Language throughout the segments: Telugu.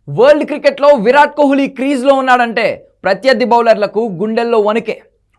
వరల్డ్ క్రికెట్లో విరాట్ కోహ్లీ క్రీజ్లో ఉన్నాడంటే ప్రత్యర్థి బౌలర్లకు గుండెల్లో వణుకే.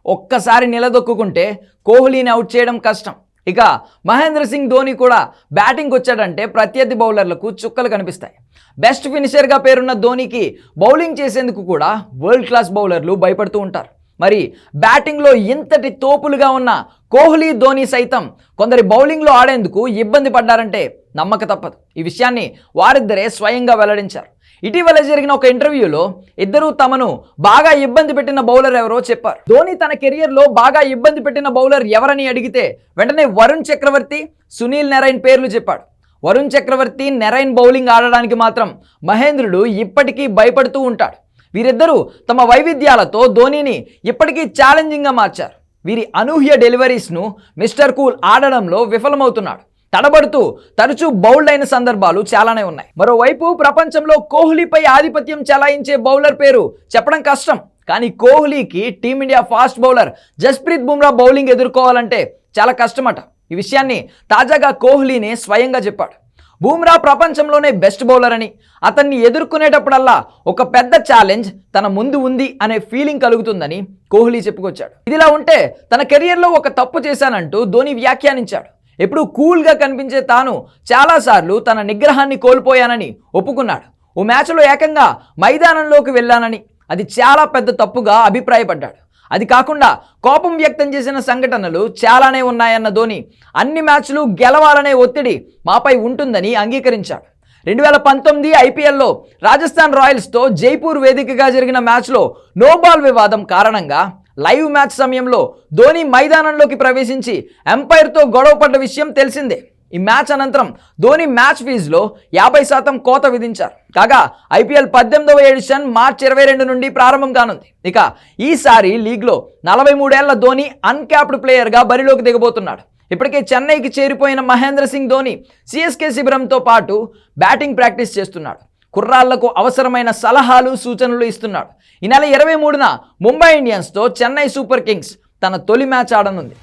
ఒక్కసారి నిలదొక్కుంటే కోహ్లీని అవుట్ చేయడం కష్టం. ఇక మహేంద్ర సింగ్ ధోని కూడా బ్యాటింగ్కి వచ్చాడంటే ప్రత్యర్థి బౌలర్లకు చుక్కలు కనిపిస్తాయి. బెస్ట్ ఫినిషర్గా పేరున్న ధోనికి బౌలింగ్ చేసేందుకు కూడా వరల్డ్ క్లాస్ బౌలర్లు భయపడుతూ ఉంటారు. మరి బ్యాటింగ్లో ఇంతటి తోపులుగా ఉన్న కోహ్లీ ధోని సైతం కొందరి బౌలింగ్లో ఆడేందుకు ఇబ్బంది పడ్డారంటే నమ్మక తప్పదు. ఈ విషయాన్ని వారిద్దరే స్వయంగా వెల్లడించారు. ఇటీవల జరిగిన ఒక ఇంటర్వ్యూలో ఇద్దరూ తమను బాగా ఇబ్బంది పెట్టిన బౌలర్ ఎవరో చెప్పారు. ధోని తన కెరియర్లో బాగా ఇబ్బంది పెట్టిన బౌలర్ ఎవరని అడిగితే వెంటనే వరుణ్ చక్రవర్తి, సునీల్ నరైన్ పేర్లు చెప్పాడు. వరుణ్ చక్రవర్తి, నరైన్ బౌలింగ్ ఆడడానికి మాత్రం మహేంద్రుడు ఇప్పటికీ భయపడుతూ ఉంటాడు. వీరిద్దరూ తమ వైవిధ్యాలతో ధోనిని ఇప్పటికీ ఛాలెంజింగ్గా మార్చారు. వీరి అనూహ్య డెలివరీస్ను మిస్టర్ కూల్ ఆడడంలో విఫలమవుతున్నాడు. తడబడుతూ తరచూ బౌల్డ్ అయిన సందర్భాలు చాలానే ఉన్నాయి. మరోవైపు ప్రపంచంలో కోహ్లీపై ఆధిపత్యం చెలాయించే బౌలర్ పేరు చెప్పడం కష్టం. కానీ కోహ్లీకి team India fast bowler Jasprit Bumrah bowling ఎదుర్కోవాలంటే చాలా కష్టమట. ఈ విషయాన్ని తాజాగా కోహ్లీనే స్వయంగా చెప్పాడు. బుమ్రా ప్రపంచంలోనే బెస్ట్ బౌలర్ అని, అతన్ని ఎదుర్కొనేటప్పుడల్లా ఒక పెద్ద ఛాలెంజ్ తన ముందు ఉంది అనే ఫీలింగ్ కలుగుతుందని కోహ్లీ చెప్పుకొచ్చాడు. ఇదిలా ఉంటే తన కెరియర్లో ఒక తప్పు చేశానంటూ ధోని వ్యాఖ్యానించాడు. ఎప్పుడు కూల్గా కనిపించే తాను చాలాసార్లు తన నిగ్రహాన్ని కోల్పోయానని ఒప్పుకున్నాడు. ఓ మ్యాచ్లో ఏకంగా మైదానంలోకి వెళ్ళానని, అది చాలా పెద్ద తప్పుగా అభిప్రాయపడ్డాడు. అది కాకుండా కోపం వ్యక్తం చేసిన సంఘటనలు చాలానే ఉన్నాయన్న ధోని అన్ని మ్యాచ్లు గెలవాలనే ఒత్తిడి మాపై ఉంటుందని అంగీకరించాడు. 2019 ఐపీఎల్లో రాజస్థాన్ రాయల్స్తో జైపూర్ వేదికగా జరిగిన మ్యాచ్లో నో బాల్ వివాదం కారణంగా లైవ్ మ్యాచ్ సమయంలో ధోని మైదానంలోకి ప్రవేశించి ఎంపైర్తో గొడవపడ్డ విషయం తెలిసిందే. ఈ మ్యాచ్ అనంతరం ధోని మ్యాచ్ ఫీజులో 50% కోత విధించారు. కాగా ఐపీఎల్ 18వ ఎడిషన్ మార్చి 22 నుండి ప్రారంభం కానుంది. ఇక ఈసారి లీగ్లో 43 ఏళ్ల ధోని అన్క్యాప్డ్ ప్లేయర్గా బరిలోకి దిగబోతున్నాడు. ఇప్పటికే చెన్నైకి చేరిపోయిన మహేంద్ర సింగ్ ధోని సిఎస్కే శిబిరంతో పాటు బ్యాటింగ్ ప్రాక్టీస్ చేస్తున్నాడు. కుర్రాళ్లకు అవసరమైన సలహాలు, సూచనలు ఇస్తున్నాడు. ఈ నెల 23న ముంబై ఇండియన్స్తో చెన్నై సూపర్ కింగ్స్ తన తొలి మ్యాచ్ ఆడనుంది.